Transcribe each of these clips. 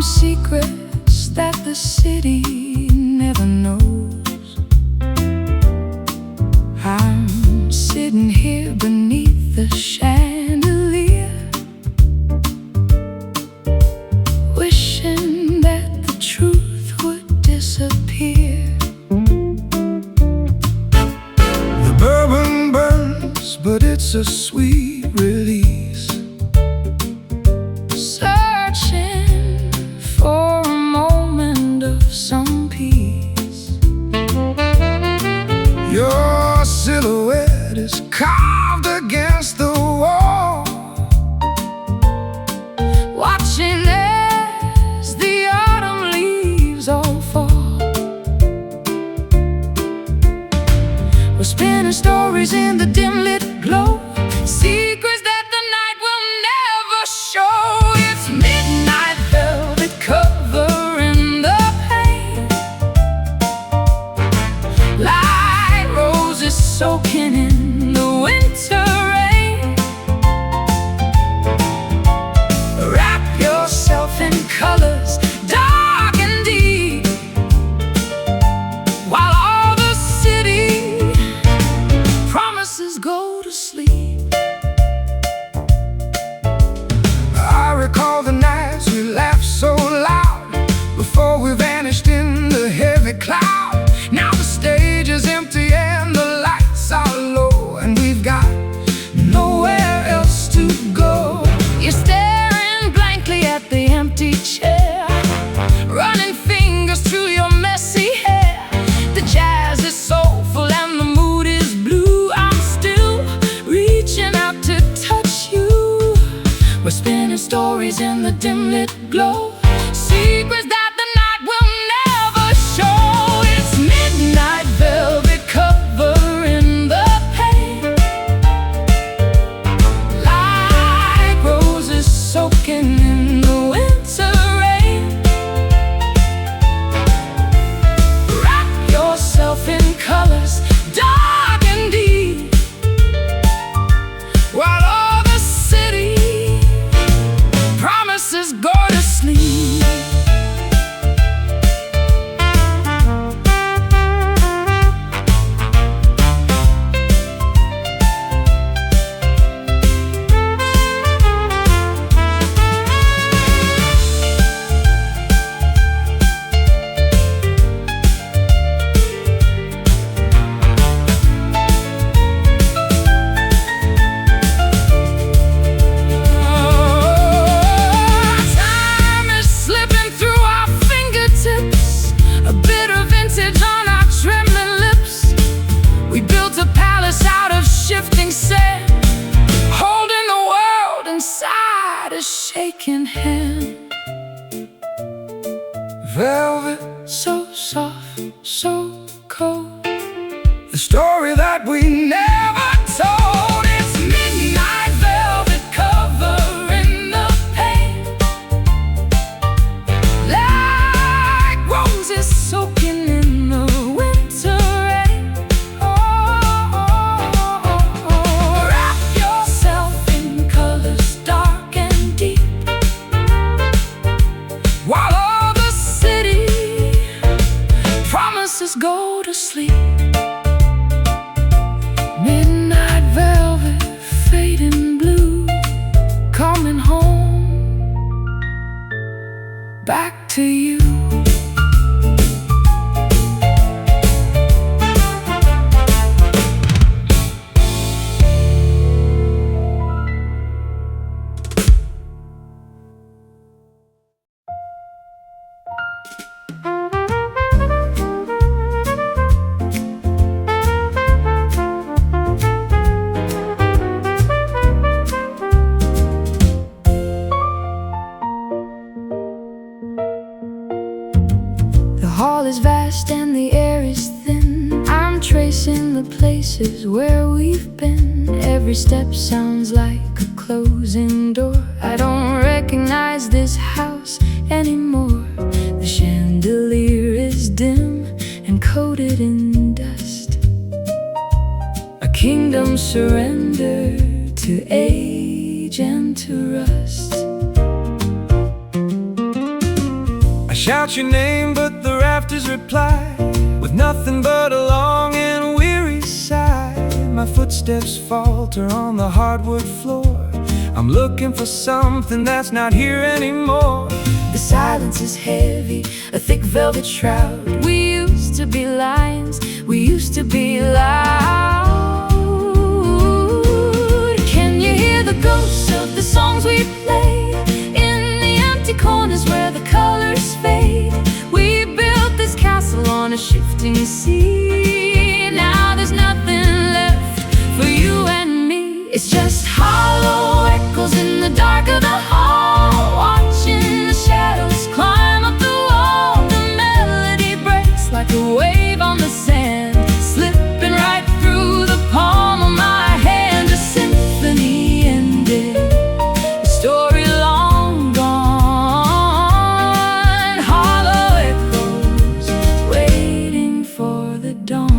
Secrets that the city never knows. I'm sitting here beneath the chandelier, wishing that the truth would disappear. The bourbon burns, but it's a sweet release. For a moment of some peace, your silhouette is carved against the wall, watching as the autumn leaves all fall. We're spinning stories in the dim lit glow, secrets that the night will never show. It's midnight velvet covering the pain, like roses soaking in the winter rain. Wrap yourself in colors dark and deep, while all the city promises go to sleep. I recall the nights we laughed so loud before we vanished in the heavy cloud. Now the stage is empty and the lights are low, and we've got nowhere else to go. You're staring blankly at the empty chair, running fingers through your messy hair. The jazz is soulful and the mood is blue. I'm still reaching out to touch you. We're spinning stories in the dim lit glow, secrets that the night will never show. It's midnight velvet covering the pain, like roses soaking in the winter rain. Wrap yourself in colors dark and deep, while all the city promises go to sleep. Holding the world inside a shaking hand. Velvet so soft, so cold, the story that we never told. It's midnight velvet covering the pain, like roses soaking in the winter rain. open. Every step sounds like a closing door. I don't recognize this house anymore. The chandelier is dim and coated in dust. A kingdom surrendered to age and to rust. I shout your name, but the rafters reply with nothing but a long and weary sigh. My footsteps falter on the hardwood floor. I'm looking for something that's not here anymore. The silence is heavy, a thick velvet shroud. We used to be lions, we used to be loud. Can you hear the ghosts of the songs we played in the empty corners where the colors fade? We built this castle on a shifting sea. Now there's nothing left for you and me. It's just hollow echoes in the dark of the hall, watching the shadows climb up the wall. The melody breaks like a wave on the sand, slipping right through the palm of my hand. A symphony ended, a story long gone. Hollow echoes waiting for the dawn.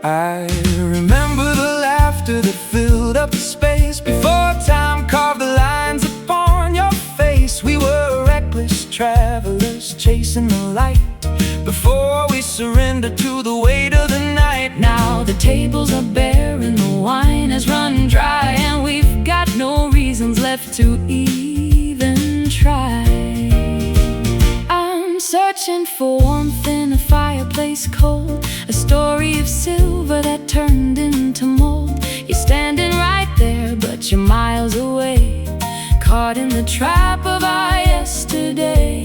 I remember the laughter that filled up the space before time carved the lines upon your face. We were reckless travelers chasing the light before we surrendered to the weight of the night. Now the tables are bare and the wine has run dry, and we've got no reasons left to even try. I'm searching for warmth in a fireplace cold, a story of silver that turned into mold. You're standing right there, but you're miles away, caught in the trap of our yesterday.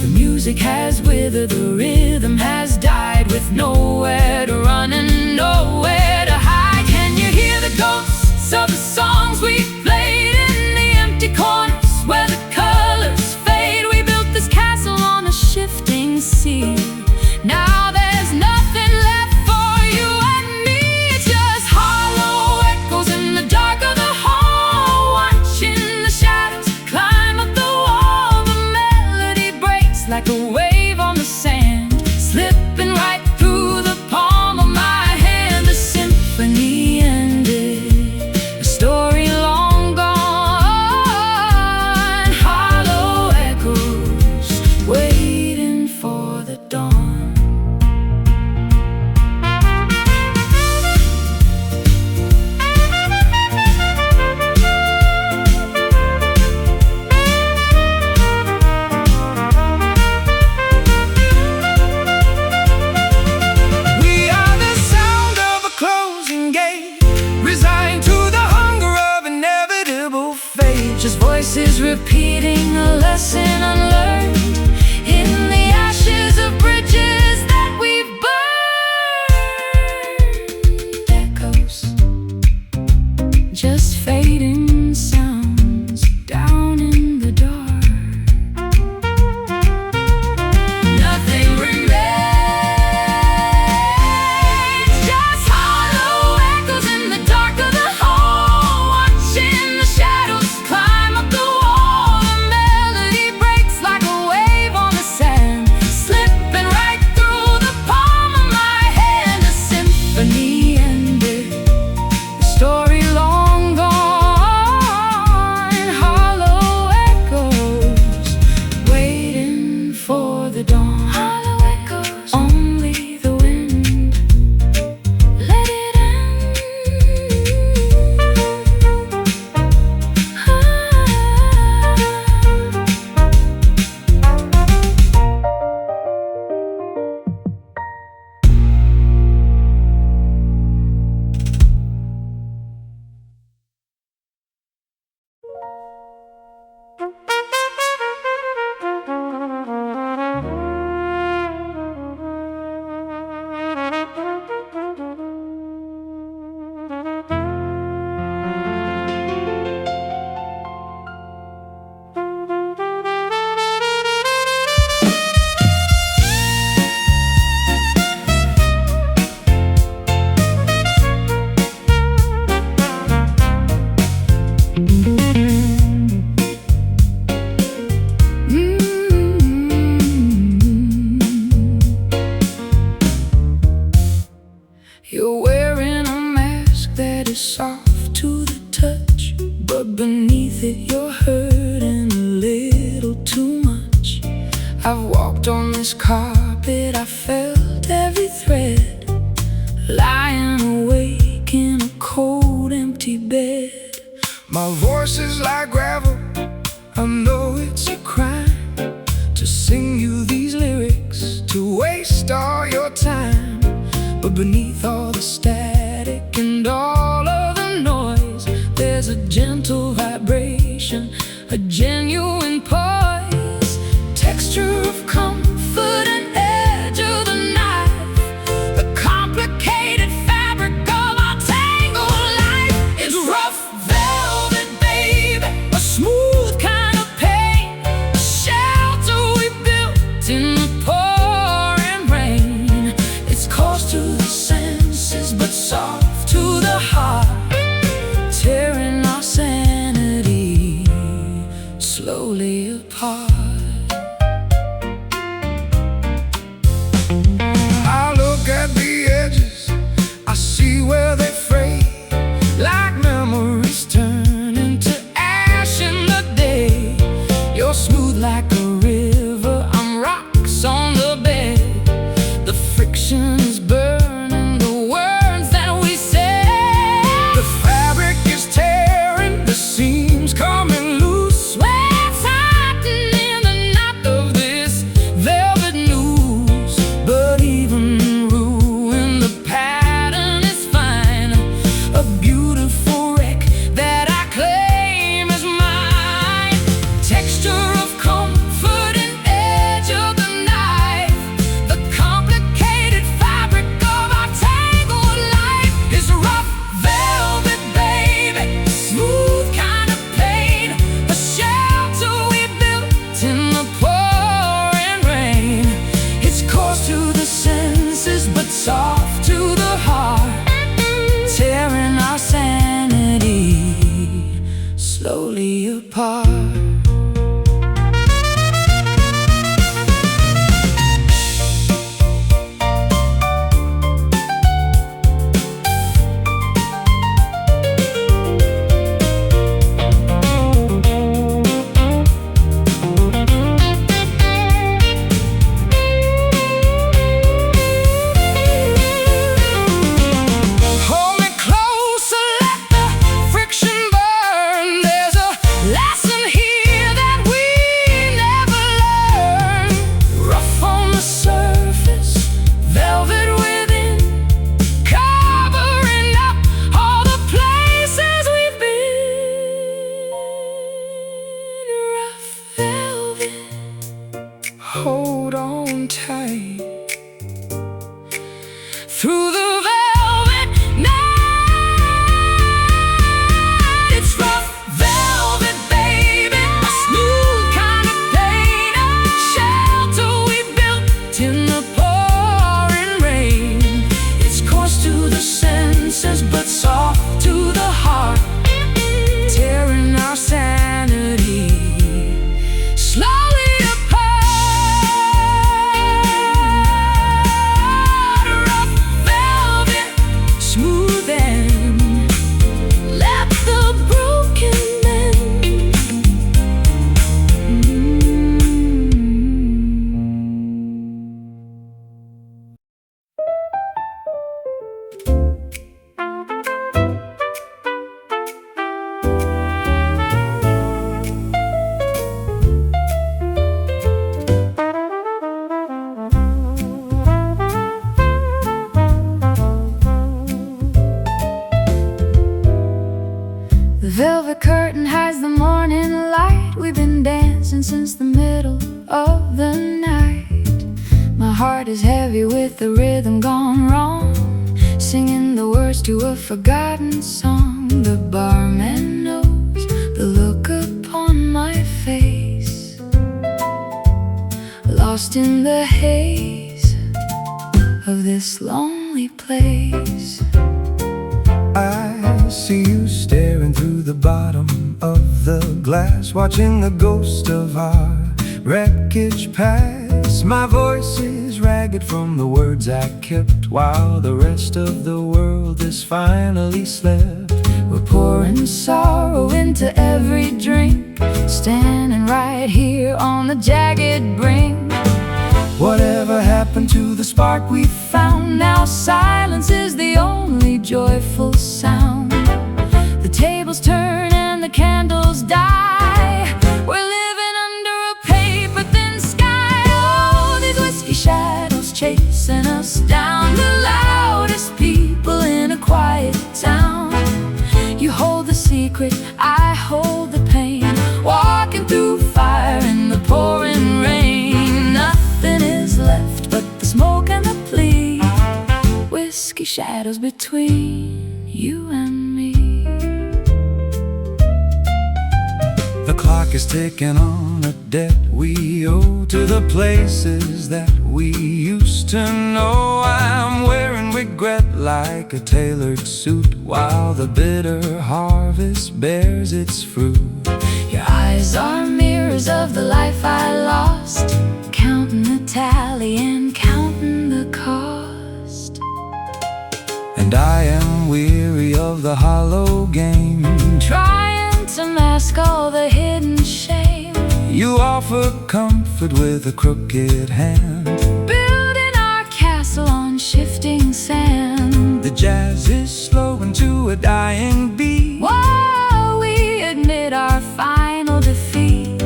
The music has withered, the rhythm has died, with nowhere to run and nowhere to hide. Can you hear the ghosts of the songs we played in the empty corners where the colors fade? We built this castle on a shifting sea. Now there's nothing left for you and me. It's just hollow echoes in the dark of the hall, watching the shadows climb up the wall. The melody breaks like a wave on the sand, slipping right through the palm of my hand. The symphony ended, a story long gone. Hollow echoes waiting for the dawn. We are the sound of a closing gate, resigned to the hunger of inevitable fate. Just voices repeating a lesson unlearned in the ashes of bridges that we've burned. Echoes, just fading sounds down in the dark. Nothing remains, just hollow echoes in the dark of the hall, watching the shadows climb up the wall. The melody breaks wearing a mask that is soft to the touch, but beneath it you're hurting a little too much. I've walked on this carpet, I felt every thread, lying awake in a cold, empty bed. My voice is like gravel, I know it's a crime to sing you these lyrics, to waste all your time. But beneath all the static and all of the noise, there's a gentle vibration, a genuine poise, texture of comfort and edge of the knife, the complicated fabric of our tangled life. It's rough velvet, baby, a smooth kind of pain, a shelter we built in the pouring rain. It's close to the senses, but soft to the heart, tearing our sanity slowly apart. I look at the edges, I see where they fray, like memories turn into ash in the day. You're smooth like a river, I'm rocks on the bed. The friction is burning the words that we say. The fabric is tearing, the seams coming loose. We're tightening the knot of this velvet news. But even in ruin, the pattern is fine, a beautiful wreck that I claim as mine. Texture of comfort and edge of the knife, the complicated fabric of our tangled life is rough velvet, baby, smooth kind of pain, a shelter we built in the pouring rain. It's coarse to the senses, but soft to the heart, tearing our sanity slowly apart. Hold me closer, let the friction burn. There's a lesson here that we never learned. Rough on the surface, velvet within, covering up all the places we've been. Rough velvet, hold on tight through the velvet night. It's rough velvet, baby, a smooth kind of pain, a shelter we built in the pouring rain. It's coarse to the senses, but soft to the heart, tearing our sanity slowly apart. Rough velvet, smooth and let the broken mend. The velvet curtain hides the morning light. We've been dancing since the middle of the night. My heart is heavy with the rhythm gone wrong, singing the words to a forgotten song. The barman knows the look upon my face, lost in the haze of this lonely place. I see you staring through the bottom of the glass, watching the ghost of our wreckage pass. My voice is ragged from the words I kept, while the rest of the world has finally slept. We're pouring sorrow into every drink, standing right here on the jagged brink. Whatever happened to the spark we Found now silence is the only joyful sound. The tables turn and the candles die. We're living under a paper-thin sky. Oh, these whiskey shadows chasing us down. The loudest people in a quiet town. You hold the secret, I hold the pain. Walking through fire in the pouring rain. Nothing is left but the smoke and the plea. Whiskey shadows between you and me. The clock is ticking on a debt we owe to the places that we used to know. I'm wearing regret like a tailored suit, while the bitter harvest bears its fruit. Your eyes are mirrors of the life I lost, counting the tally and counting the cost. And I am weary of the hollow game, Trying to mask all the hidden shame. you offer comfort with a crooked hand. Building our castle on shifting sand. The jazz is slowing to a dying beat. While we admit our final defeat.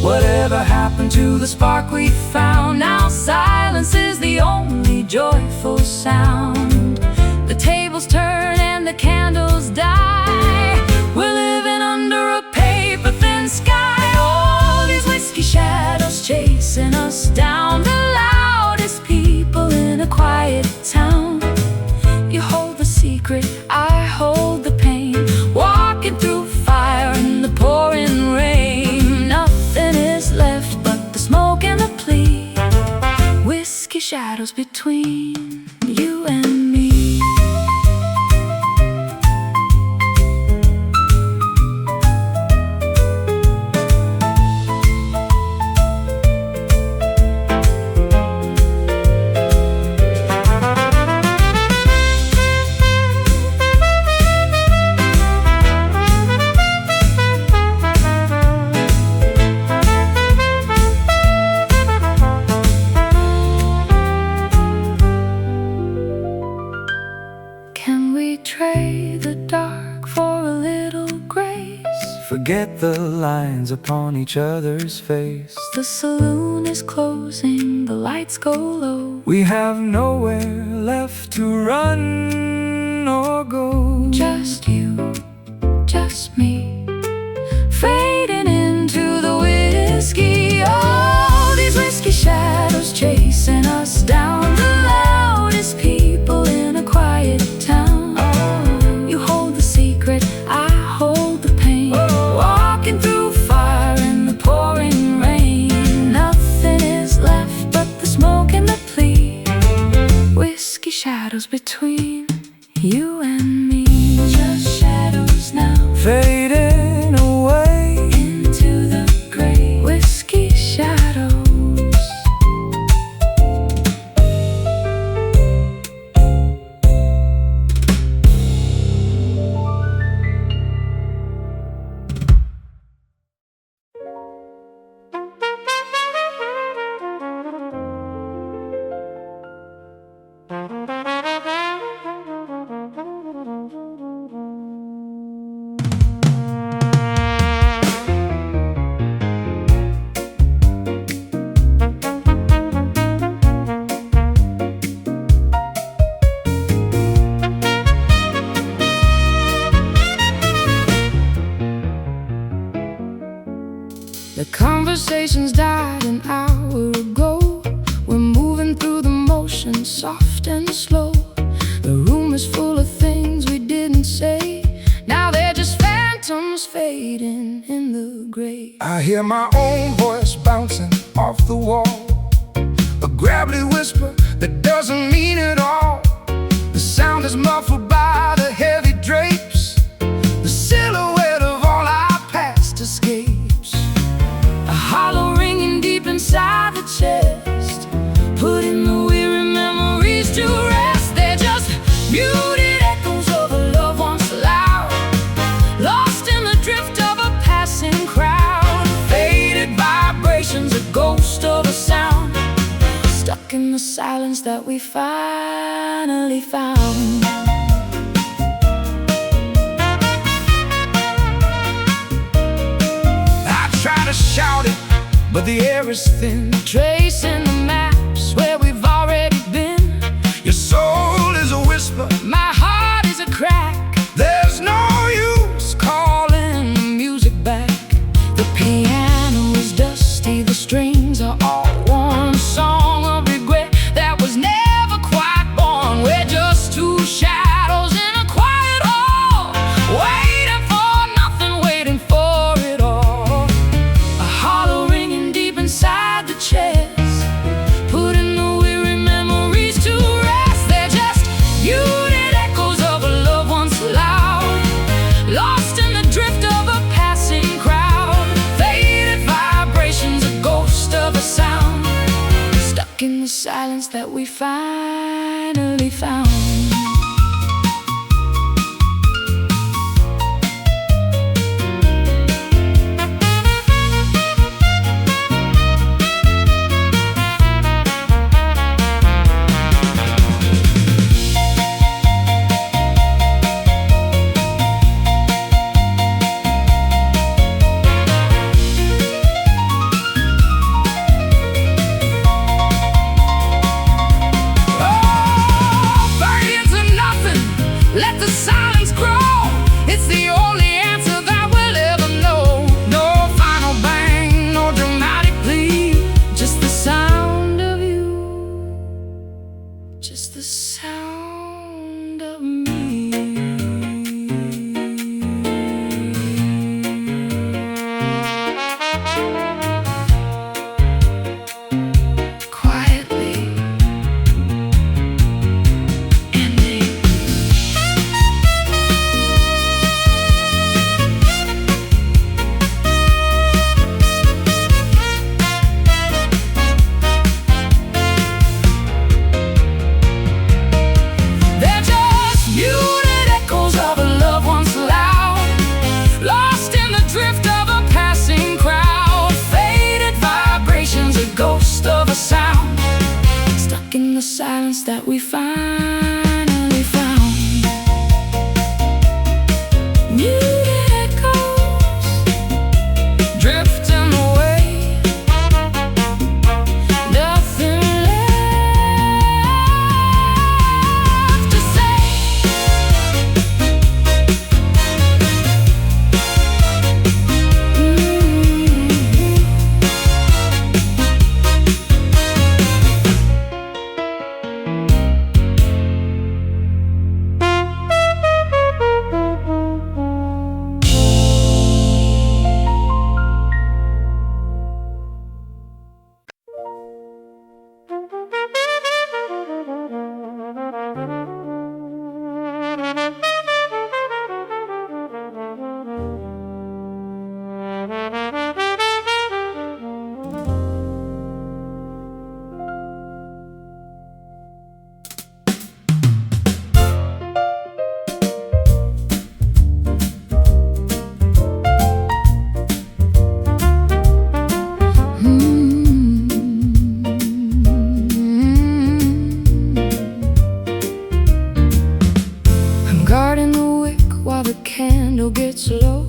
Whatever happened to the spark we found? Now silence is the only joyful sound. The tables turn and the candles die. We're living under a paper-thin sky. All these whiskey shadows chasing us down. The loudest people in a quiet town. You hold the secret, I hold the pain. Walking through fire in the pouring rain. Nothing is left but the smoke and the plea. Whiskey shadows between you and me. Can we trade the dark for a little grace? Forget the lines upon each other's face. The saloon is closing, the lights go low. We have nowhere left to run or go. Just you, just me, fading into the whiskey. Oh, these whiskey shadows chasing us down. The loudest people in a quiet town. Oh, you hold the secret, I hold the pain. Walking through fire in the pouring rain. Nothing is left but the smoke and the plea. Whiskey shadows between you and me. Just shadows now, Fading away into the gray. Whiskey shadows. The conversations died an hour ago. We're moving through the motions, soft and slow. The room is full of things we didn't say. Now they're just phantoms fading in the gray. I hear my own voice bouncing off the wall, a gravelly whisper that doesn't mean it all. The sound is muffled by the heavy drapes, the silhouette of all our past escapes. A hollow ringing deep inside the chest, putting in the silence that we finally found. I try to shout it, but the air is thin, Tracing the maps where we've already been. your soul is a whisper, My heart is a crack. there's no use Calling the music back. The piano is dusty, the strings are all worn. Song of regret that was never quite born. We're just two shadows in a quiet hall, waiting for nothing, waiting for it all. A hollow ringing deep inside the chest, putting the weary memories to rest. They're just muted echoes of a love once loud, lost in the drift of a passing crowd. Faded vibrations, a ghost of a sound, stuck in the silence that we finally found. fade into nothing, let the silence grow. It's the only answer that we'll ever know. No final bang, no dramatic plea, Just the sound of you, just the sound of me. Quietly ending. They're just muted echoes of a love once loud, lost in the drift of a passing crowd. Faded vibrations, a ghost of a sound, stuck in the silence that we finally found. Muted echoes, drifting away, nothing left to say. I'm guarding the wick while the candle gets low,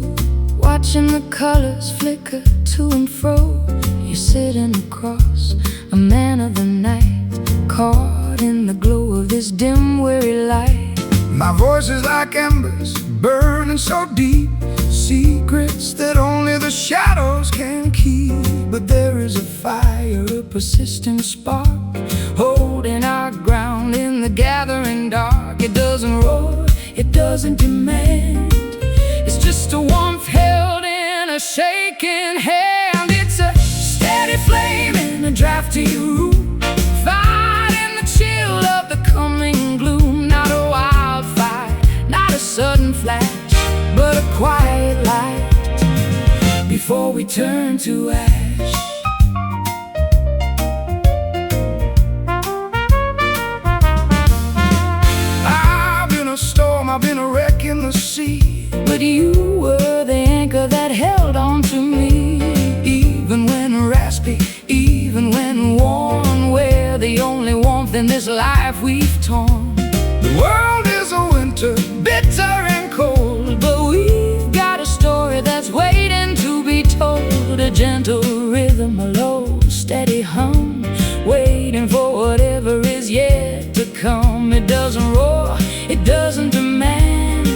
watching the colors flicker to and fro. You're sitting across, a man of the night, caught in the glow of this dim, weary light. My voice is like embers, burning so deep, secrets that only the shadows can keep. But there is a fire, a persistent spark, holding our ground in the gathering dark. It doesn't roar, it doesn't demand, it's just a warmth held in a shaking hand. It's a steady flame in a drafty room, fighting the chill of the coming gloom. Not a wildfire, not a sudden flash, but a quiet light before we turn to ash. I've been a storm, I've been a wreck in the sea, But you were the anchor that held on to me. even when raspy, even when worn, we're the only this life we've torn. The world is a winter, bitter and cold, but we've got a story that's waiting to be told. A gentle rhythm, a low, steady hum, waiting for whatever is yet to come. It doesn't roar, it doesn't demand,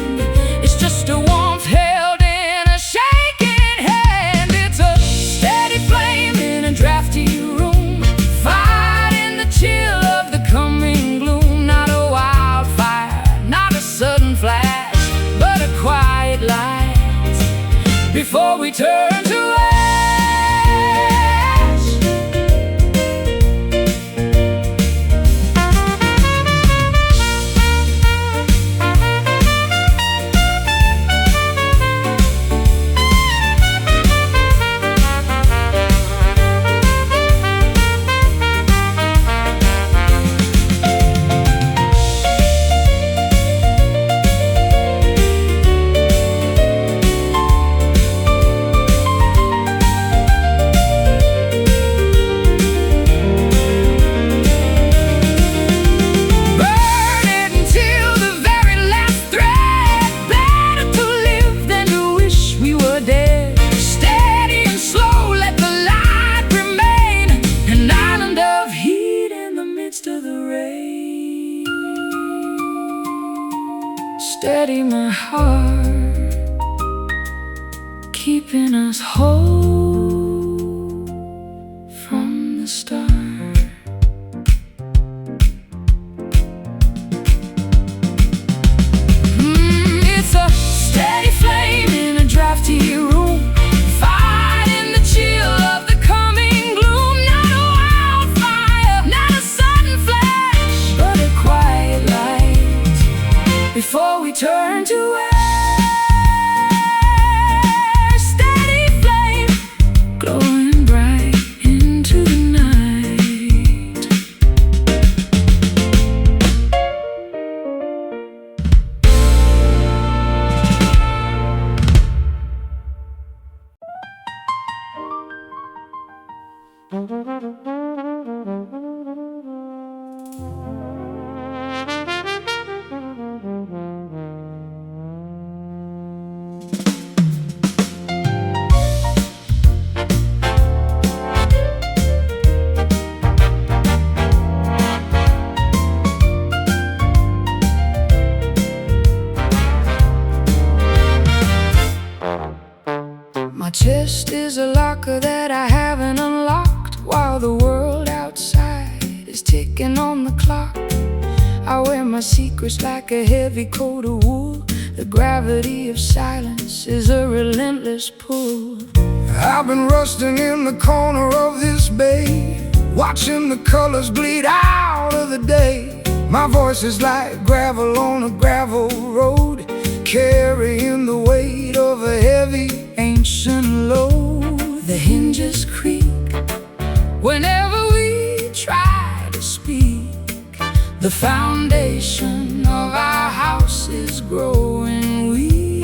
it's just a warmth held in a shaking hand. It's a steady flame in a drafty room, fighting the chill of the coming gloom. Not a wildfire, not a sudden flash, but a quiet light before we turn to ash. Steady my heart, keeping us whole from the start. It's a steady flame in a drafty room, fighting the chill of the coming gloom. Not a wildfire, not a sudden flash, but a quiet light before we turn to ash. Steady flame, glowing bright into the night. My chest is a locker that I haven't unlocked, while the world outside is ticking on the clock. I wear my secrets like a heavy coat of wool. The gravity of silence is a relentless pull. I've been rusting in the corner of this bay, watching the colors bleed out of the day. My voice is like gravel on a gravel road, carrying the weight of a heavy ancient load. The hinges creak whenever we try to speak. The foundation of our house is growing weak.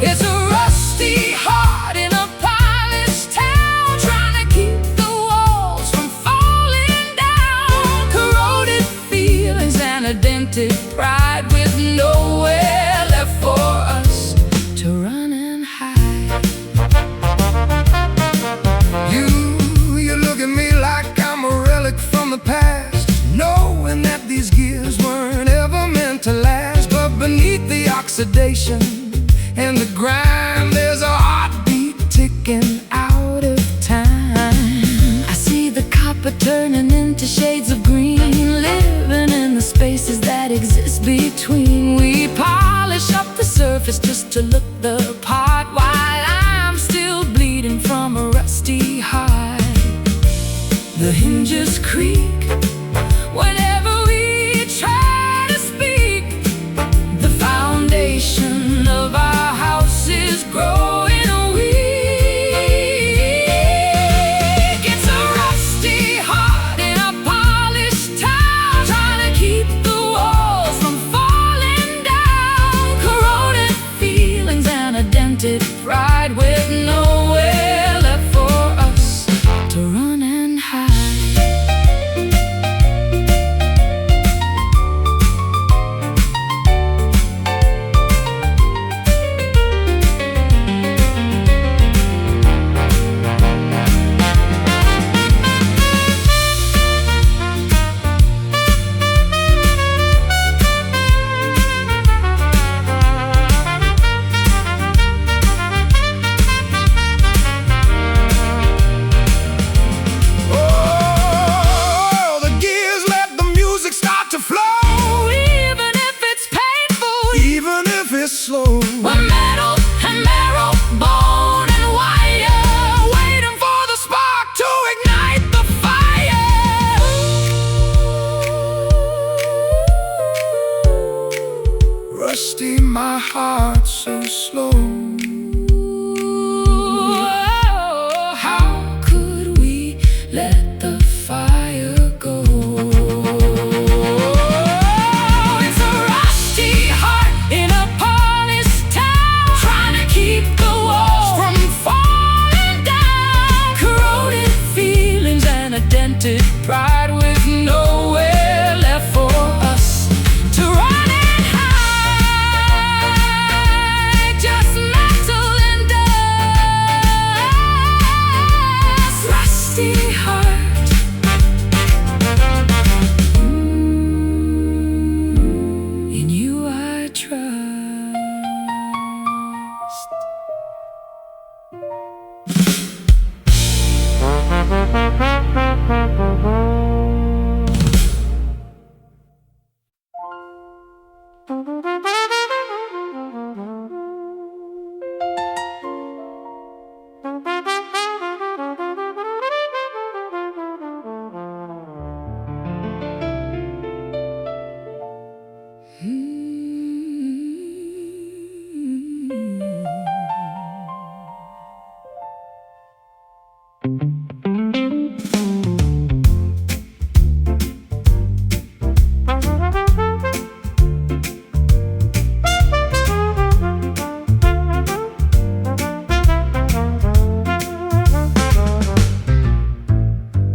It's a rusty heart in a polished town, trying to keep the walls from falling down. Corroded feelings and a dented pride, with nowhere left for us to run and hide. You look at me like I'm a relic from the past, knowing that these gears weren't ever meant to last. But beneath the oxidation and the grime, there's a heartbeat ticking out of time. I see the copper turning into shades of green, living in the spaces that exist between. We polish up the surface just to look the part, while I'm still bleeding from a rusty heart. The hinges creak whenever we try to speak. The foundation of our house is growing weak. It's a rusty heart in a polished town, trying to keep the walls from falling down. Corroded feelings and rusty, my heart so slow. How could we let the fire go? It's a rusty heart in a polished town, trying to keep the walls from falling down. Corroded feelings and a dented pride with nowhere left for us to run and hide. Just metal and dust. Rusty heart. In you I trust.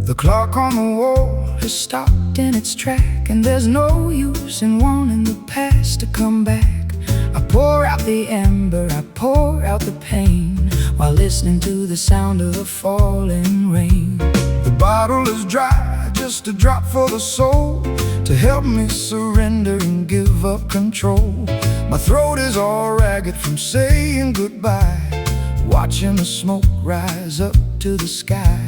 The clock on the wall has stopped in its track, and there's no use in wanting the past to come back. I pour out the ember, I pour out the pain, while listening to the sound of the falling rain. The bottle is dry, just a drop for the soul, to help me surrender and give up control. My throat is all ragged from saying goodbye, watching the smoke rise up to the sky.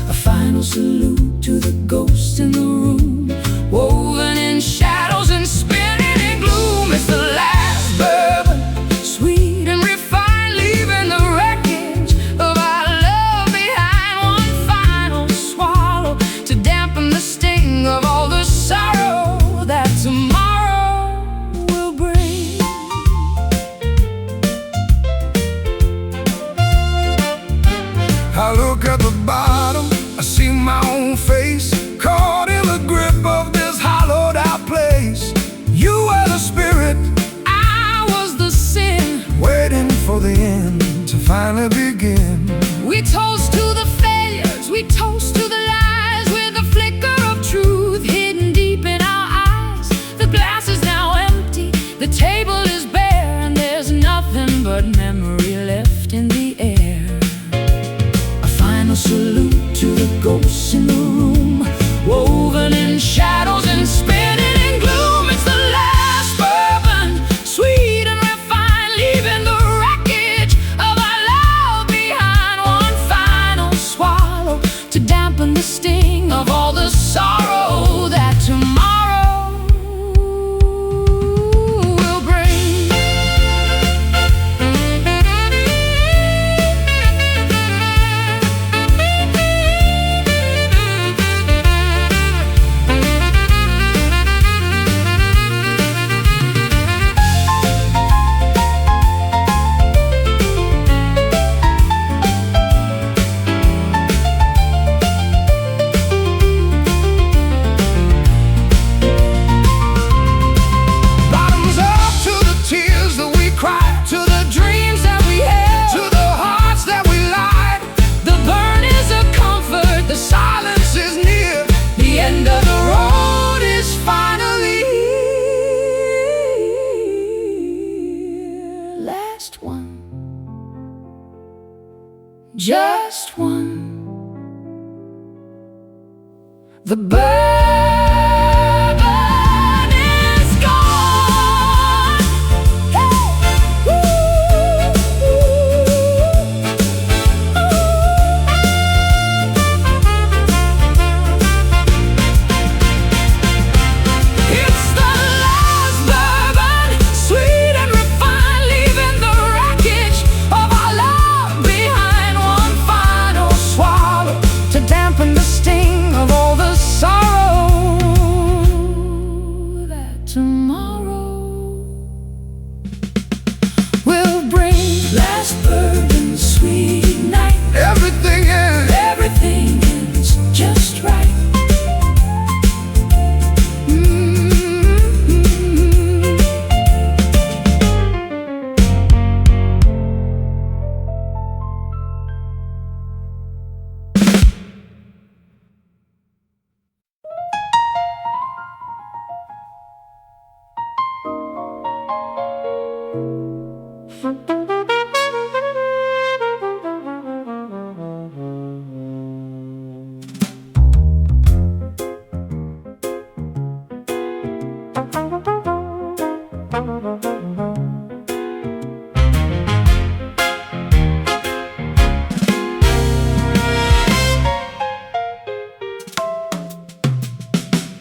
A final salute to the ghosts in the room, woven in shadows and spinning in gloom. It's the last bourbon, sweet and refined, leaving the wreckage of our love behind. One final swallow to dampen the sting of all the sorrow that tomorrow will bring. I look at the bottom, I see my own face, caught in the grip of this hollowed out place. You were the spirit, I was the sin, waiting for the end to finally begin. we toast to the failures, we toast to the lies, with a flicker of truth hidden deep in our eyes. The glass is now empty, the table is bare, and there's nothing but memory left in the air. A final salute to the ghosts in the room, Woven in shadows and spinning in gloom. It's the last bourbon, sweet and refined, leaving the wreckage of our love behind. One final swallow to dampen the sting of all the sorrow that tomorrow will bring. bottoms up to the tears that we cried, To the dreams that we held, to the hearts that we lied. the burn is a comfort, the silence is near. The end of the road is finally here. Last one, just one. The bourbon is gone. Hey! It's the last bourbon, sweet and refined, leaving the wreckage of our love behind. One final swallow to dampen the sting of all the sorrow the sweet night. Everything Everything is just right.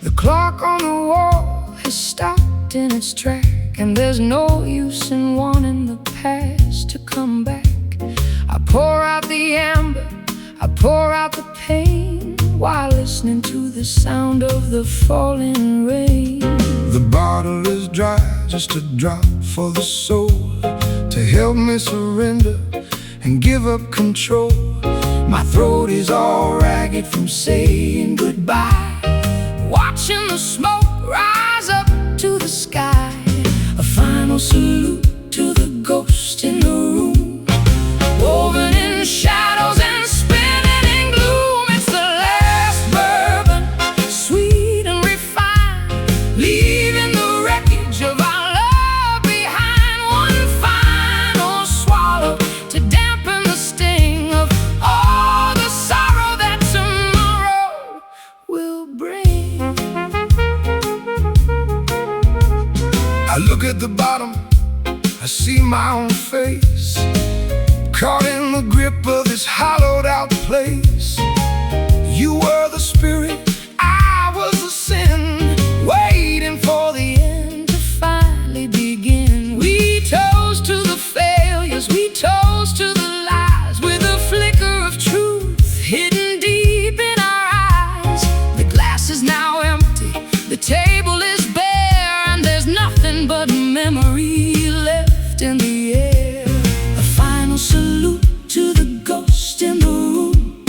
The clock on the wall has stopped in its track, and there's no use in wanting the past to come back. I pour out the amber, I pour out the pain, while listening to the sound of the falling rain. The bottle is dry, just a drop for the soul, to help me surrender and give up control. My throat is all ragged from saying goodbye, watching the smoke rise up to the sky. A final salute to the ghost in the room, woven in shadows and spinning in gloom. It's the last bourbon, sweet and refined, leaving the wreckage of our love behind. One final swallow to dampen the sting of all the sorrow that tomorrow will bring. I look at the bottom, I see my own face, caught in the grip of this hollowed out place. You were the spirit, I was the sin, waiting for the end to finally begin. We toast to the failures, we toast to the lies, with a flicker of truth hidden deep in our eyes. The glass is now empty, the table is bare, and there's nothing but memory left in the air. A final salute to the ghost in the room,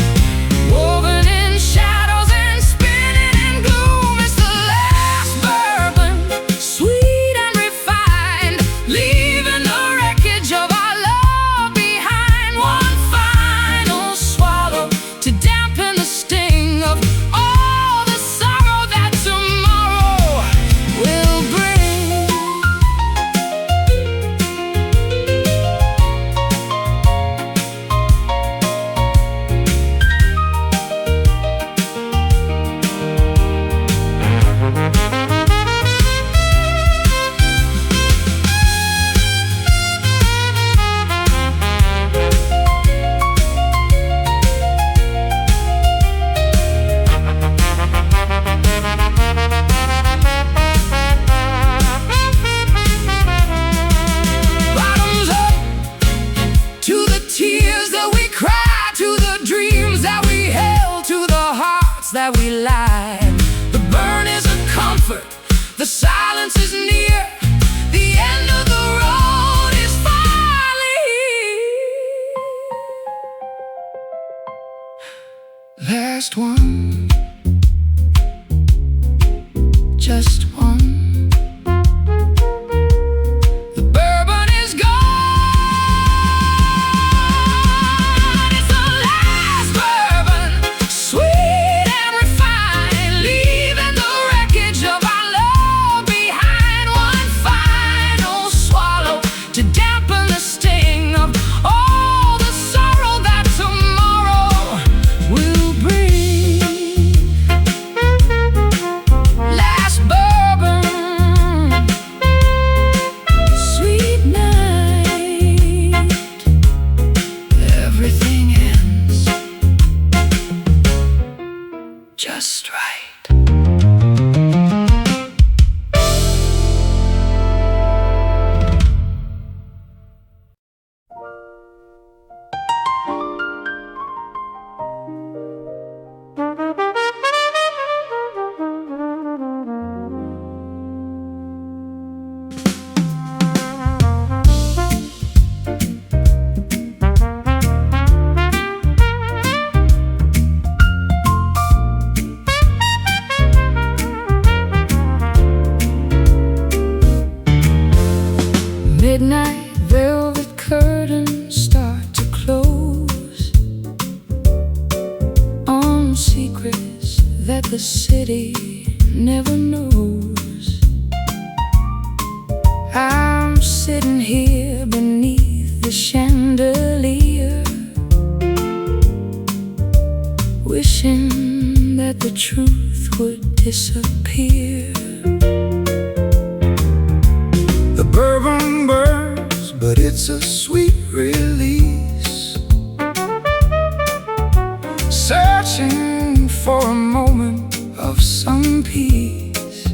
woven in shadows and spinning in gloom. It's the last bourbon, sweet and refined, leaving the wreckage of our love behind. One final swallow to dampen the sting of all the sorrow that tomorrow will bring. Bottoms up to the tears that we cried, to the dreams that we held, to the hearts that we lied. The burn is a comfort, the silence is near, the end of the road is finally here. Last one, just one. The bourbon is gone. It's the last bourbon, sweet and refined, leaving the wreckage of our love behind. One final swallow to dampen the sting of all the sorrow that tomorrow will bring. Last bourbon, midnight velvet curtains start to close on secrets that the city never knows. I'm sitting here beneath the chandelier, wishing that the truth would disappear. The bourbon burns, but it's a sweet release. Searching for a moment of some peace.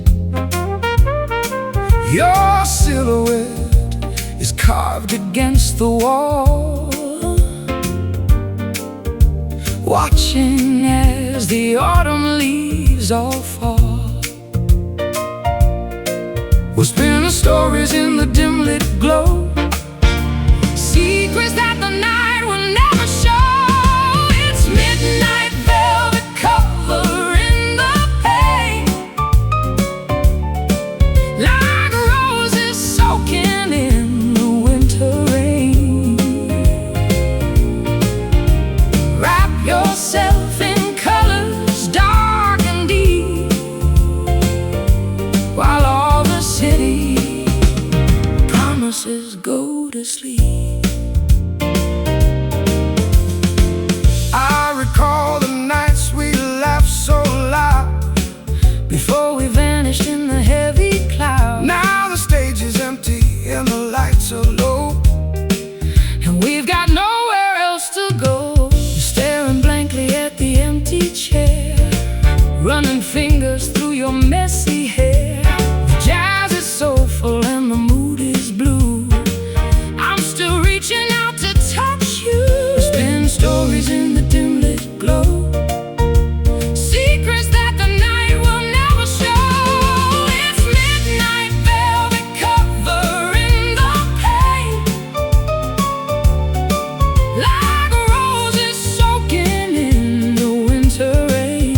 Your silhouette is carved against the wall, watching as the autumn leaves all fall. We'll spin the stories in the dim lit glow, secrets that the night will never show. It's midnight velvet covering the pain, like roses soaking in the winter rain. Wrap yourself in colors dark and deep, while all the city promises go to sleep. I recall the nights we laughed so loud Before we vanished in the heavy cloud. Now the stage is empty and the lights are low, And we've got nowhere else to go. Staring blankly at the empty chair, running fingers through your messy hair. The jazz is soulful and the mood is blue. I'm still reaching out to touch you. Spin stories in the dim lit glow, secrets that the night will never show. It's midnight velvet covering the pain, like roses soaking in the winter rain.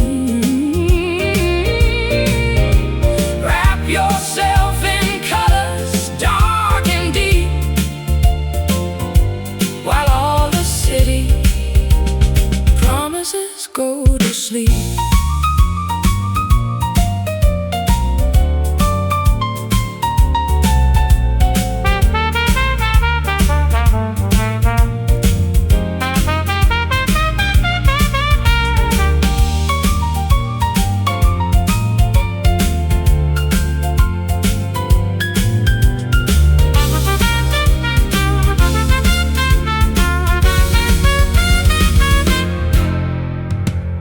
Wrap yourself in colors dark and deep, while all the city promises go to sleep.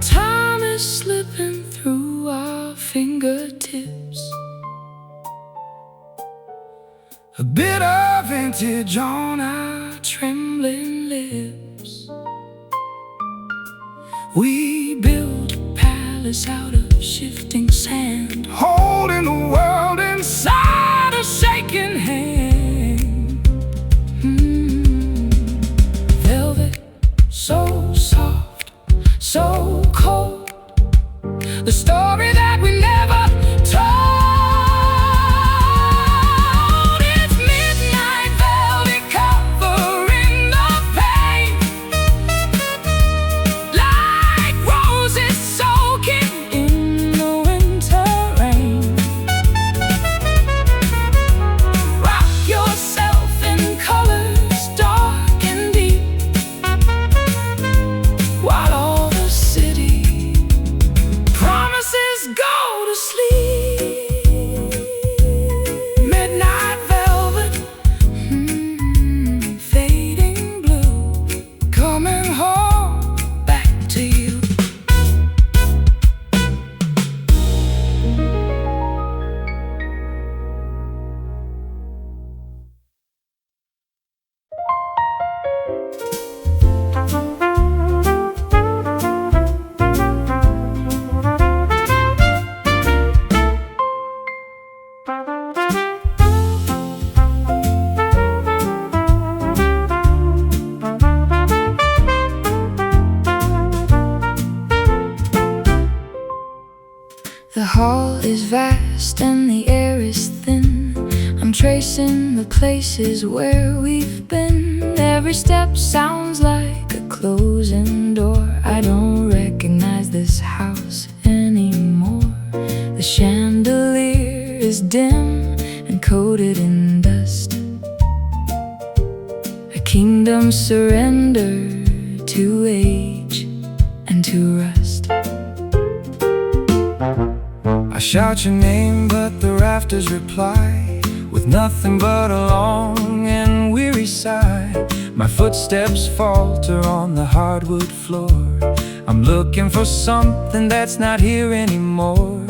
Time is slipping through our fingertips, a bit of vintage on our trembling lips. We Build a palace out of shifting sand, holding the world inside a shaking hand. Velvet, so soft, so cold, the story that we never told. It's midnight velvet covering the pain, like roses soaking in the winter rain. Wrap tracing the places where we've been. Every step sounds like a closing door. I don't recognize this house anymore. The chandelier is dim and coated in dust, a kingdom surrendered to age and to rust. I shout your name, but the rafters reply with nothing but a long and weary sigh. My footsteps falter on the hardwood floor. I'm looking for something that's not here anymore.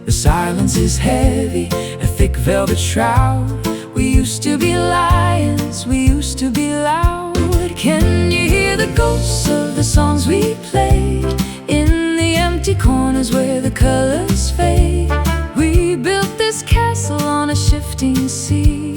The silence is heavy, a thick velvet shroud. We used to be lions, we used to be loud. Can you hear the ghosts of the songs we played in the empty corners where the colors fade? We built this castle on a shifting sea.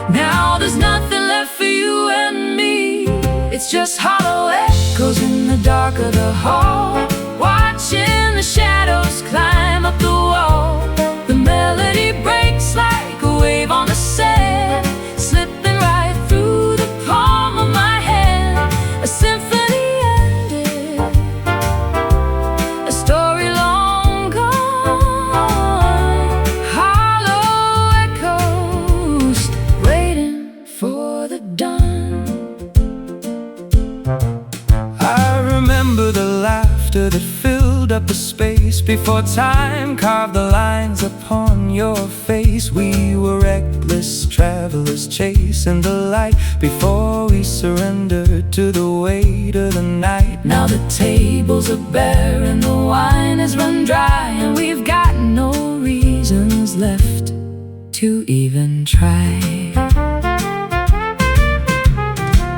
Now there's nothing left for you and me. It's just hollow echoes in the dark of the hall, watching the shadows climb up the wall. The melody breaks like a wave on the sand, slipping right through the palm of my hand. A symphony ended, a story long gone. Hollow echoes waiting for the dawn. I remember the laughter that filled up the space before time carved the lines upon your face. We were reckless travelers chasing the light before we surrendered to the weight of the night. Now the tables are bare and the wine has run dry, and we've got no reasons left to even try.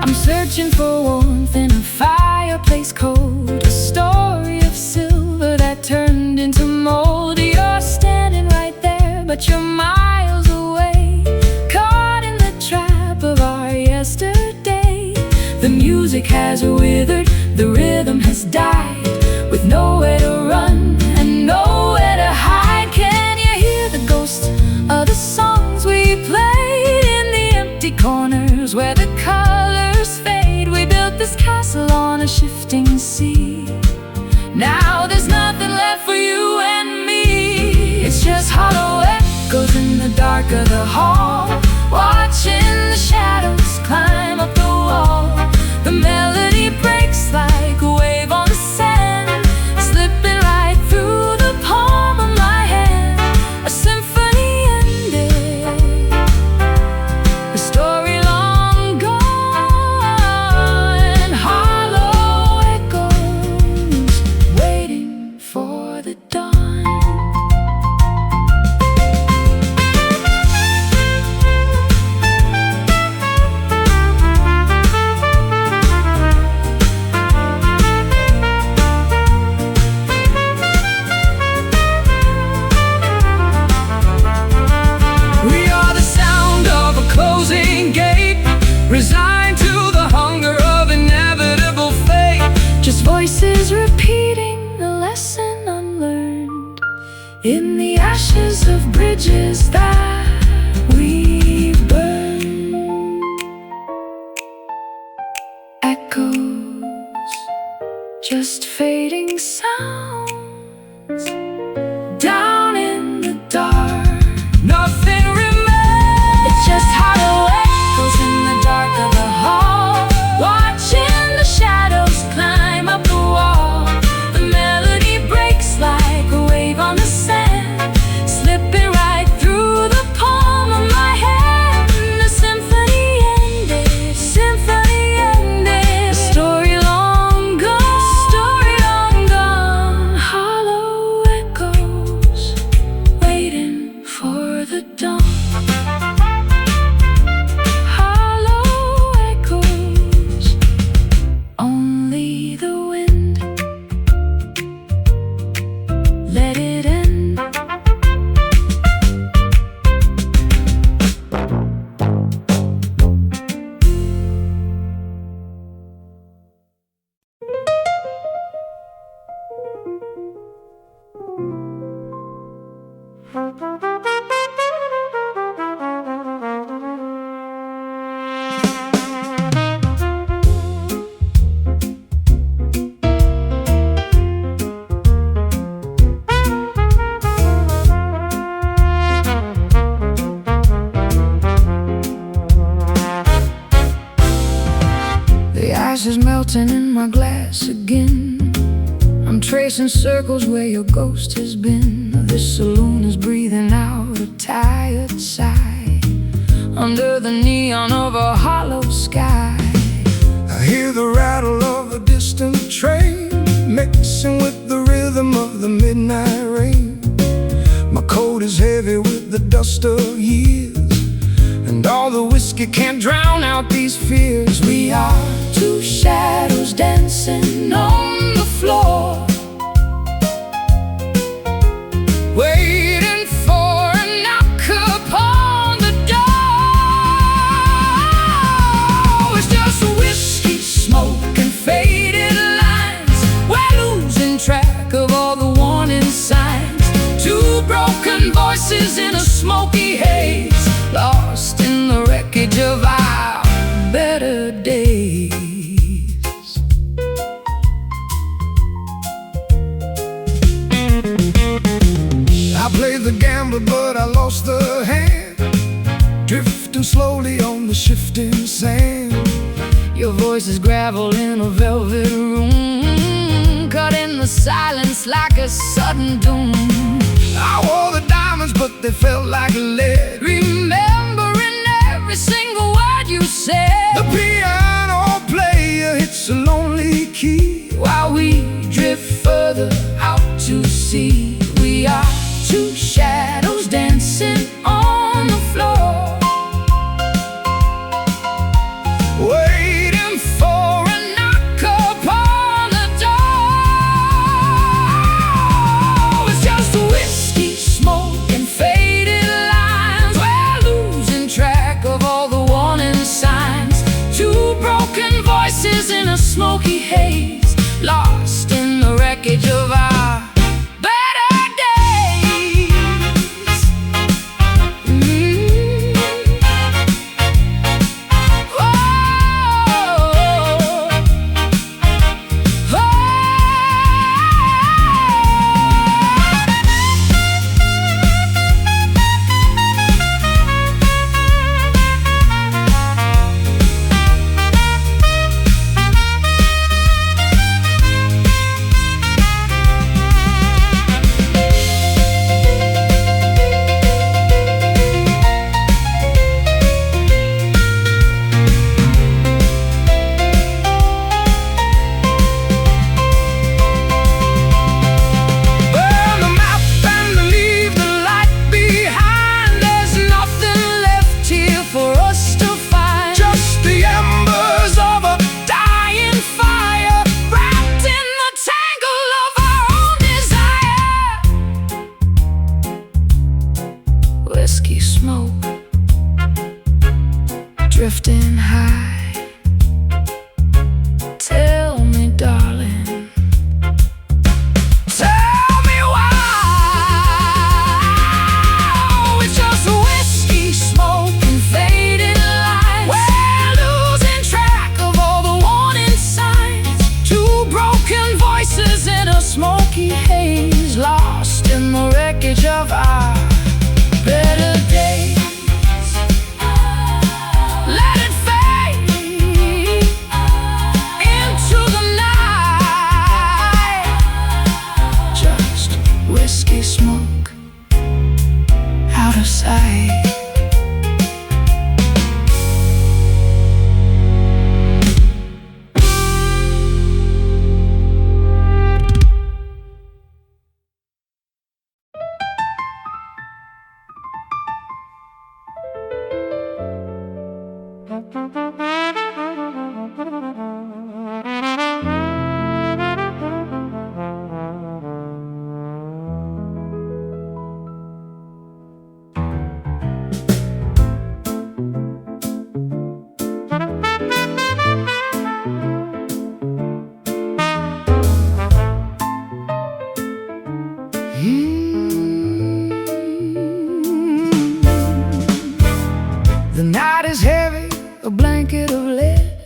I'm searching for warmth in a fireplace cold, a story of silver that turned into mold. You're standing right there, but you're miles away, caught in the trap of our yesterday. The music has withered, the rhythm has died, with nowhere to run and nowhere to hide. Can you hear the ghost of the songs we played in the empty corners where the colors fade? We built this castle on a shifting sea. Now there's nothing left for you and me. It's just hollow echoes in the dark of the hall, watching the shadows climb up the wall. The melody breaks like a wave on the sand, slipping right through the palm of my hand. A symphony ended, a story long gone. Hollow echoes waiting for the dawn. We are the sound of a closing gate, resigned to the hunger of inevitable fate. Just voices repeating the lesson unlearned in the ashes of bridges that we've burned. Echoes, just fading sounds down in the dark. Nothing remains. It's just hollow echoes in the dark of the hall, watching the shadows climb up the wall. The melody breaks like a wave on the sand, slipping right through Ice is melting in my glass again. I'm tracing circles where your ghost has been. This saloon is breathing out a tired sigh under the neon of a hollow sky. I hear the rattle of a distant train mixing with the rhythm of the midnight rain. My coat is heavy with the dust of years, and all the whiskey can't drown out these fears. We are two shadows dancing on the floor, waiting for a knock upon the door. it's just whiskey, smoke, and faded lines. We're losing track of all the warning signs. Two broken voices in a smoky haze, Lost in the wreckage of our better days. I played the gambler but I lost the hand, drifting slowly on the shifting sand. Your voice is gravel in a velvet room, cut in the silence like a sudden doom. I wore the diamonds but they felt like lead, Remembering every single word you said. the piano player hits a lonely key While we drift further out to sea, we are two shadows dancing on the floor, waiting for a knock upon the door. it's just whiskey, smoke, and faded lines. We're losing track of all the warning signs. Two broken voices in a smoky haze, Lost in the wreckage of our better days. Oh, oh. Burn the map and leave the light behind. There's nothing left here for us to find, just the embers of a dying fire, wrapped in the tangle of our own desire. Whiskey, smoke, drifting high. Tell me, darling, Tell me why. It's just whiskey, smoke, and faded lines. We're losing track of all the warning signs. Two broken voices in a smoky haze, lost in the wreckage of our better days. let it fade into the night. Just whiskey, smoke, out of sight. The night is heavy, a blanket of lead,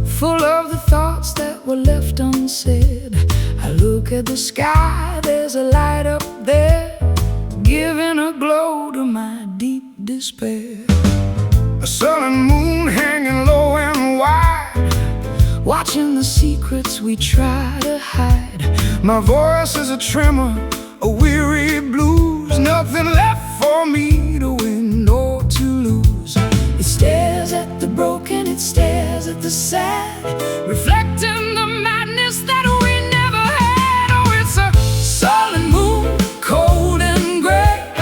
full of the thoughts that were left unsaid. I look at the sky, there's a light up there, giving a glow to my deep despair. A sullen moon hanging low and wide, watching the secrets we try to hide. My voice is a tremor, a weary blues. Nothing left for me to win or to lose. It stares at the broken, it stares at the sad, reflecting the madness that we never had. Oh, it's a sullen moon, cold and gray,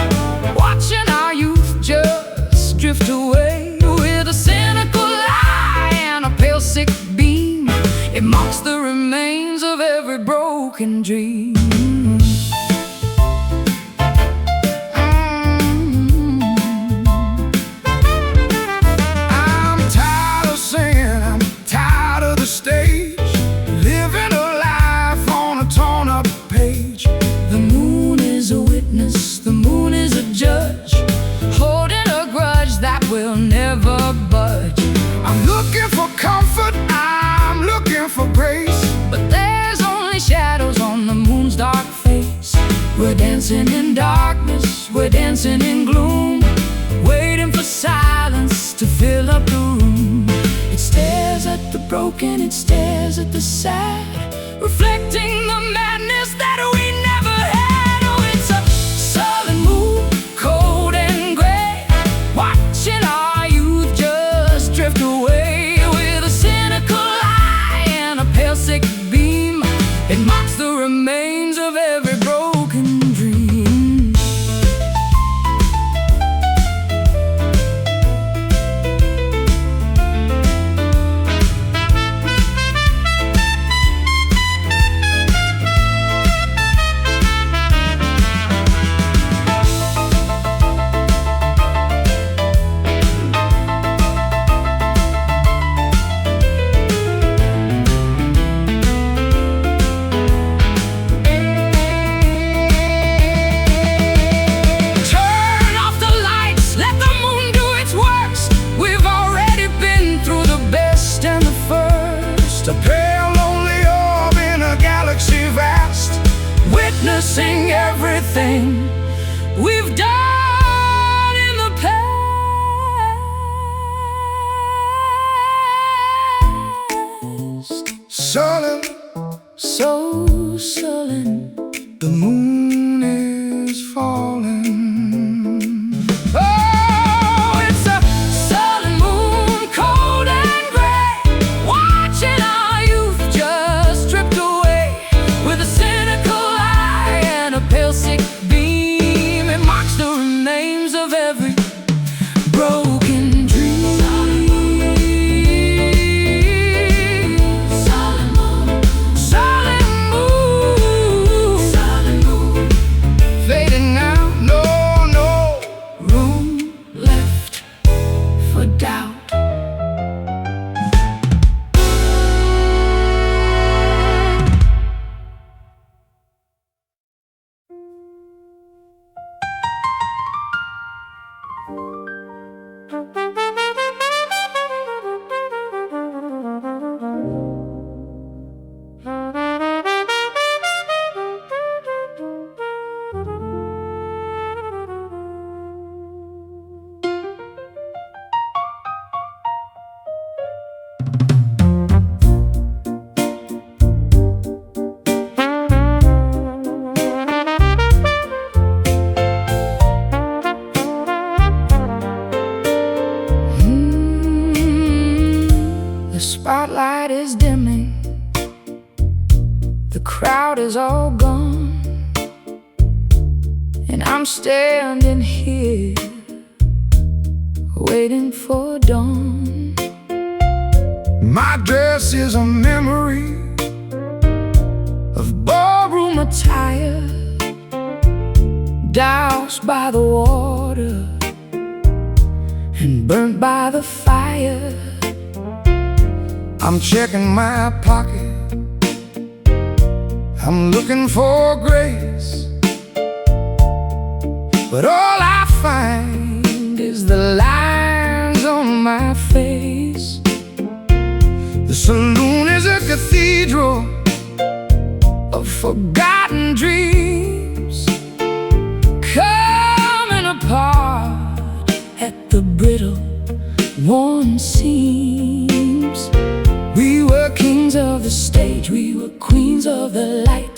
watching our youth just drift away. With a cynical lie and a pale sick beam, it mocks the remains of every broken dream. Stage, living a life on a torn up page. The moon is a witness, the moon is a judge, holding a grudge that will never budge. I'm looking for comfort, I'm looking for grace, but there's only shadows on the moon's dark face. we're dancing in darkness, we're dancing in gloom, waiting for silence to fill up the room. it stares at the broken, it stares at the sad, reflecting the madness that we never had. oh, it's a sullen moon, cold and gray, Watching our youth just drift away. with a cynical eye and a pale sick beam, It mocks the remains of every broken dream. turn off the lights, let the moon do its works. We've already been through the best and the first, a pale lonely orb in a galaxy vast, witnessing everything we've done in the past. Sullen, So sullen, the moon is falling. Oh, it's a sullen moon, cold and gray, watching our youth just drift away. With a cynical eye and a pale sick beam, it mocks the remains of every broken dream. sullen moon, Sullen moon, fading out, no room left for doubt. The spotlight is dimming, the crowd is all gone, and I'm standing here waiting for dawn. My dress is a memory of ballroom attire, doused by the water and burnt by the fire. I'm checking my pocket, I'm looking for grace, but all I find is the lines on my face. The saloon is a cathedral of forgotten dreams, coming apart at the brittle, worn seams. We were kings of stage we were queens of the light.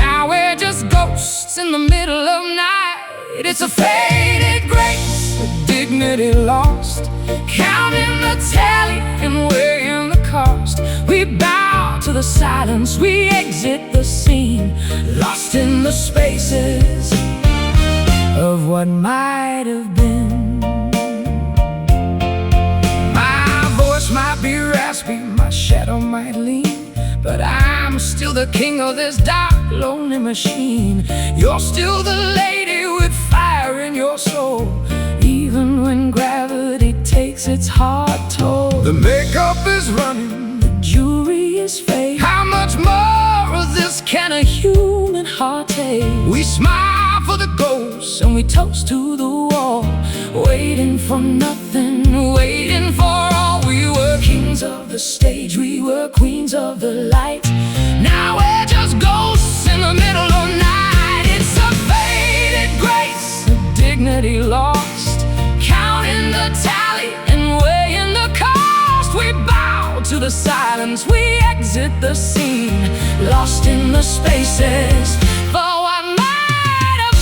Now we're just ghosts in the middle of night. It's a faded grace, a dignity lost, counting the tally and weighing the cost. We bow to the silence, we exit the scene, lost in the spaces of what might have been. My voice might be raspy, my shadow might lean, but I'm still the king of this dark, lonely machine. You're still the lady with fire in your soul, even when gravity takes its hard toll. The makeup is running, The jewelry is fake. how much more of this Can a human heart take? we smile for the ghosts? And we toast to the wall, waiting for nothing, waiting for all. We were kings of the stage, we were queens of the light. Now we're just ghosts in the middle of night. It's a faded grace, a dignity lost, counting the tally and weighing the cost. We bow to the silence, we exit the scene, lost in the spaces for what might have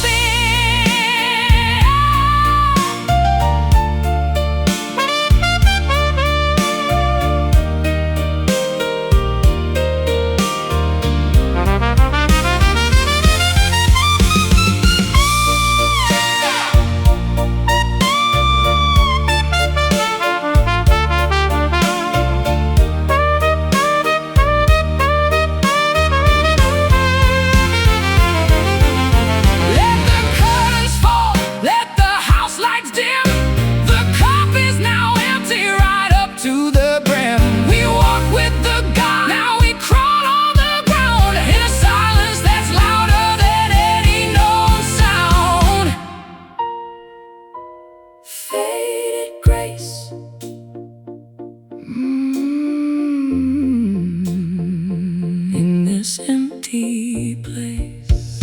empty place.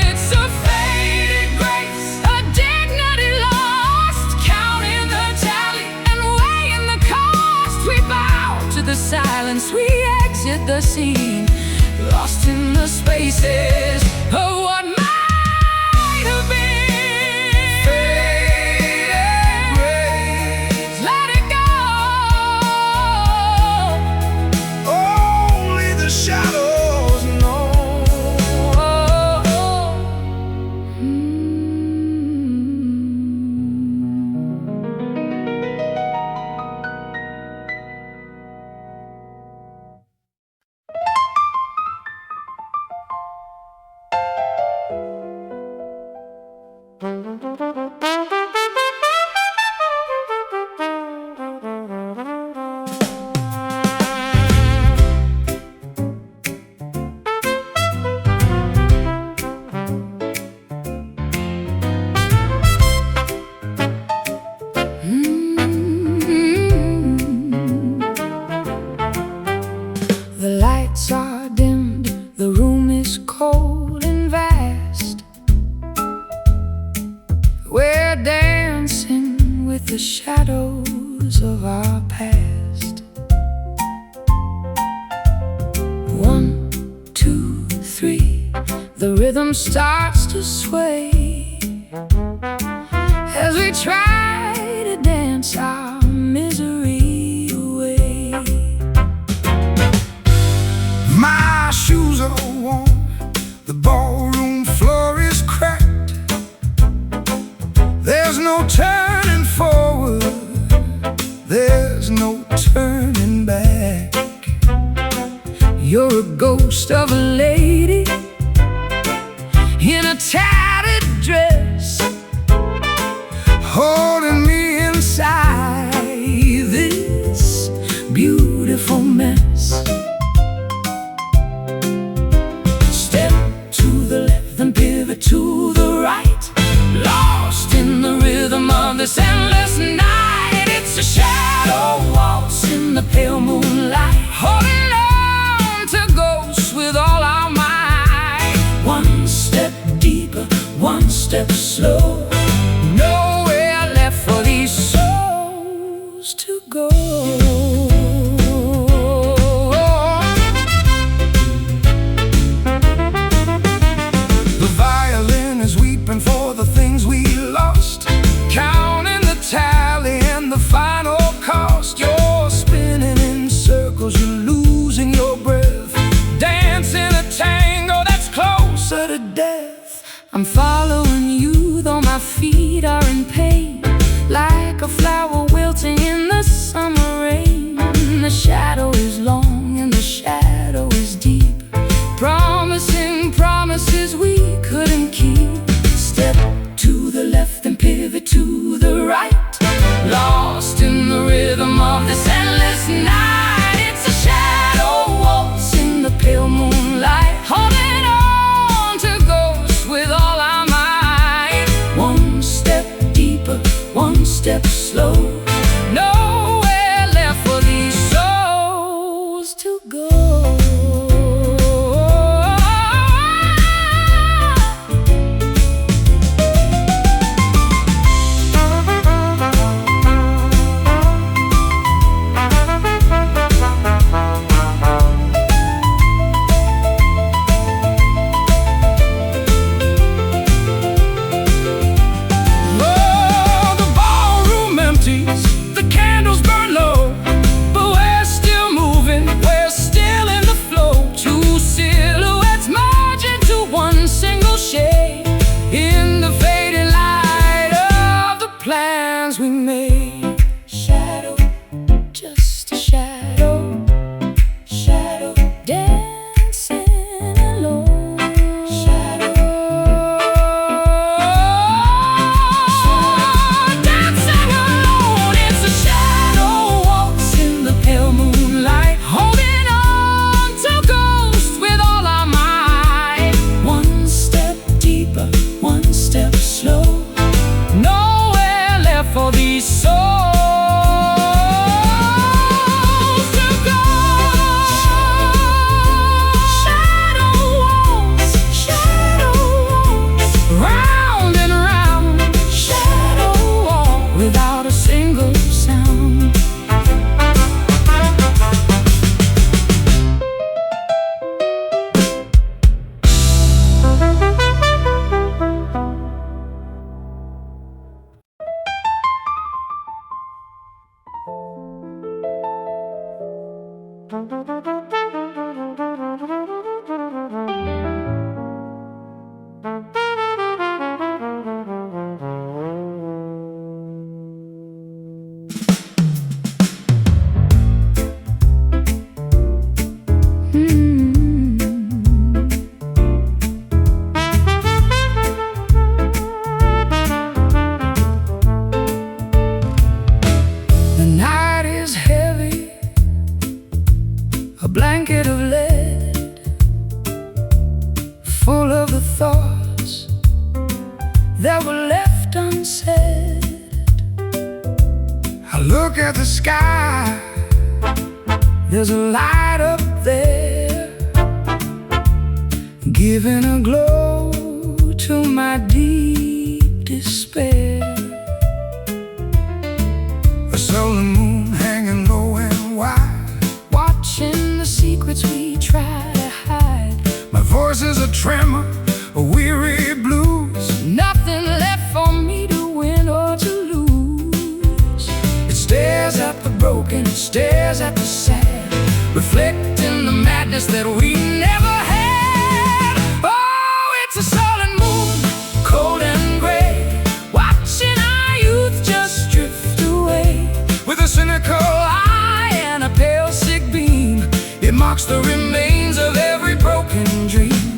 It's a faded grace, a dignity lost, counting the tally and weighing the cost. We bow to the silence, we exit the scene, lost in the spaces of what might have been. Shadows know. The lights are dimmed, the room is cold and vast. We're dancing with the shadows of our past. 1, 2, 3, the rhythm starts to sway as we try to dance our misery away. My shoes are worn, the ballroom floor is cracked. There's no turning forward, there's no turning back. You're a ghost of a lady in a tattered dress, holding me inside this beautiful mess. Step to the left and pivot to the right, lost in the rhythm of this endless night. It's a shadow waltz in the pale moonlight, holding on to ghosts with all it to the right, lost in the rhythm of this endless night. It's a shadow waltz in the pale moonlight, holding on to ghosts with all our might. One step deeper, one step slow, nowhere left for these souls to go. We made shadow, just a shadow, shadow dancing alone, shadow, dancing alone. It's a shadow waltz in the pale moonlight, holding on to ghosts with all our might. One step deeper, one step slow, for these souls to go. Shadow waltz, round and round. Shadow walk without a single sound. Blanket of lead, full of the thoughts that were left unsaid. I look at the sky, there's a light up there, giving a glow to my deep despair. A sullen moon hanging low and wide, watching the secrets we try to hide. My voice is a tremor, a weary blues, nothing left for me to win or to lose. It stares at the broken, it stares at the sad, reflecting the madness that we never had. Oh, it's a sullen moon, cold and gray, watching our youth just drift away. With a cynical eye and a pale sick beam, it mocks the remains of every broken dream.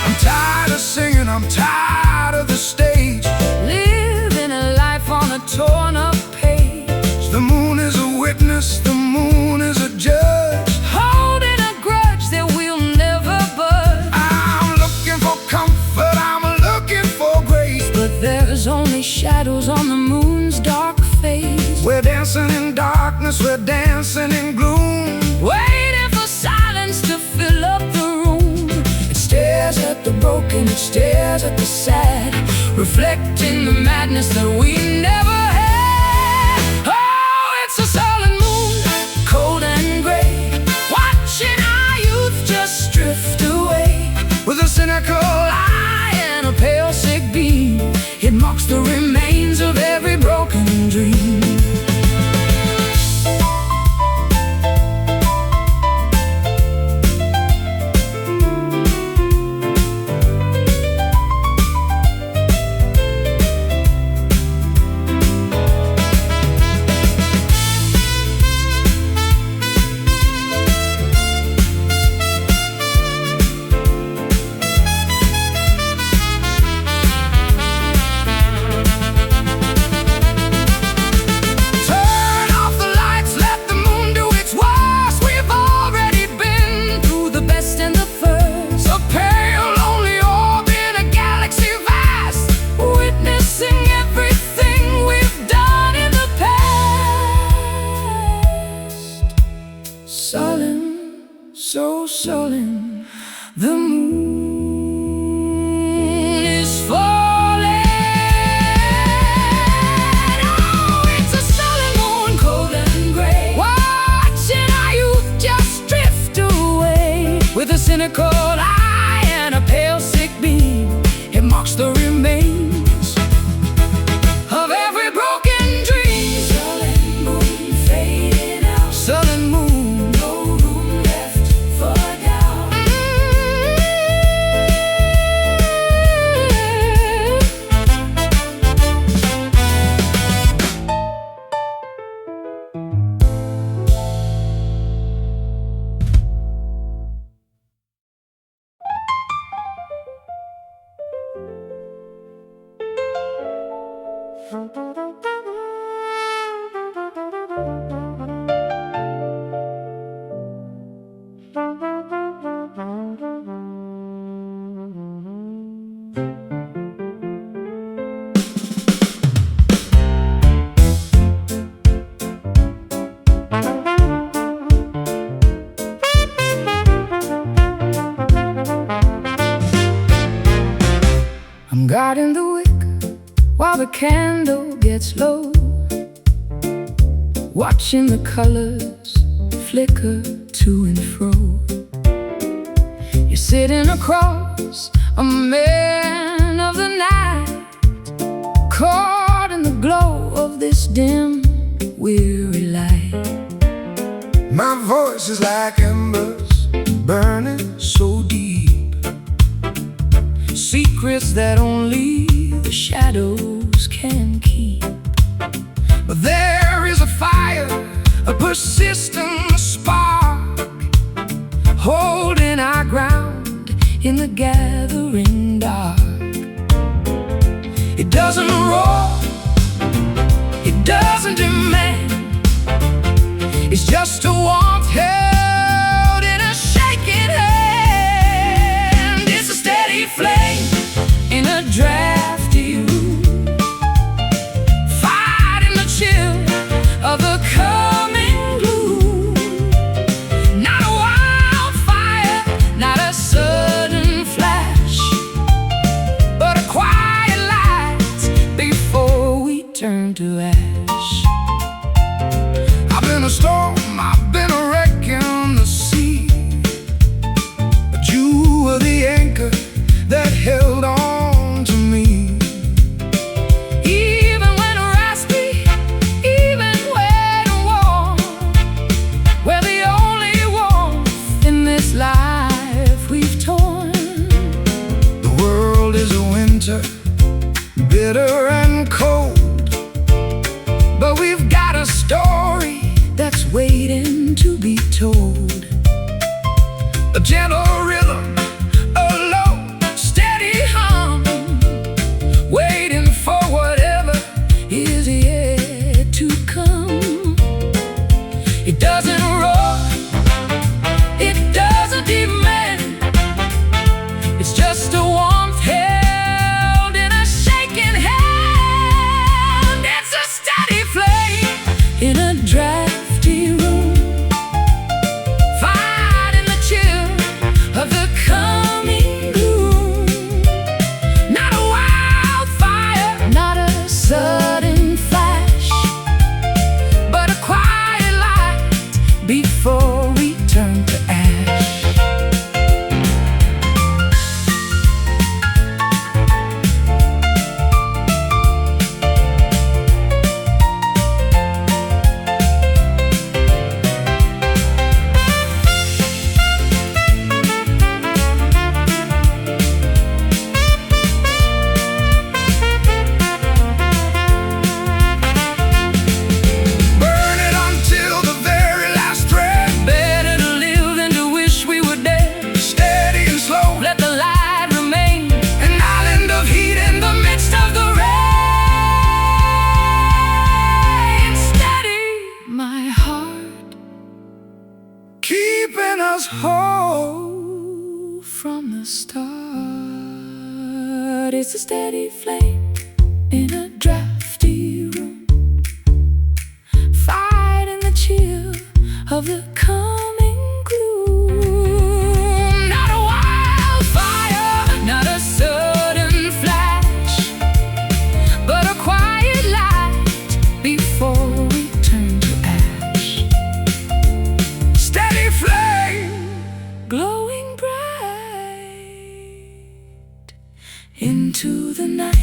I'm tired of singing, I'm tired of the stage, living a life on a torn up page. The moon is a witness, the moon is a judge, holding a grudge that we'll never budge. I'm looking for comfort, I'm looking for grace, but there's only shadows on the moon's dark face. We're dancing in darkness, we're dancing in gloom, waiting for silence to fill up the room. It stares at the broken, it stares at the sad, reflecting the madness that we never had. Oh, it's a sullen moon, cold and gray, watching our youth just drift away. With a cynical eye and a pale sick beam, it mocks the remains of every broken dream. I'm guarding the wick while the candle gets low, watching the colors flicker to and fro. You're sitting across a man of the night, caught in the glow of this dim, weary light. My voice is like embers burning so deep, secrets that only the shadows can keep. But there is a fire, a persistent spark, holding our ground in the gathering dark. It doesn't roar, it doesn't demand, it's just a warmth held in a shaking hand. It's a steady flame in a drafty room, fighting the chill of the coming gloom. Not a wildfire, not a sudden flash, but a quiet light before we turn to ash. I've been a storm, I've been a wreck in the sea, but you were the anchor that held on to me. Even when raspy, even when warm, we're the only warmth in this life we've torn. The world is a winter, bitter and cold, but we've got a story that's waiting to be told. A gentle rhythm, a low, steady hum, waiting for whatever is yet to come. It doesn't roar, it doesn't demand, it's just a warmth held in a shaking hand. It's a steady flame in a drafty room, fighting the chill of the coming gloom. Not a wildfire, not a sudden flash, but a quiet light before we turn to ash. Burn it until the very last thread. Better to live than to wish we were dead. Steady and slow, let the light remain, an island of heat in the midst of the rain. Steady, my heart, keeping us whole from the start. It's a steady flame in a drafty room, fighting the chill of the coming gloom. Not a wildfire, not a sudden flash, but a quiet light before we turn to ash. Steady flame, glowing bright into the night.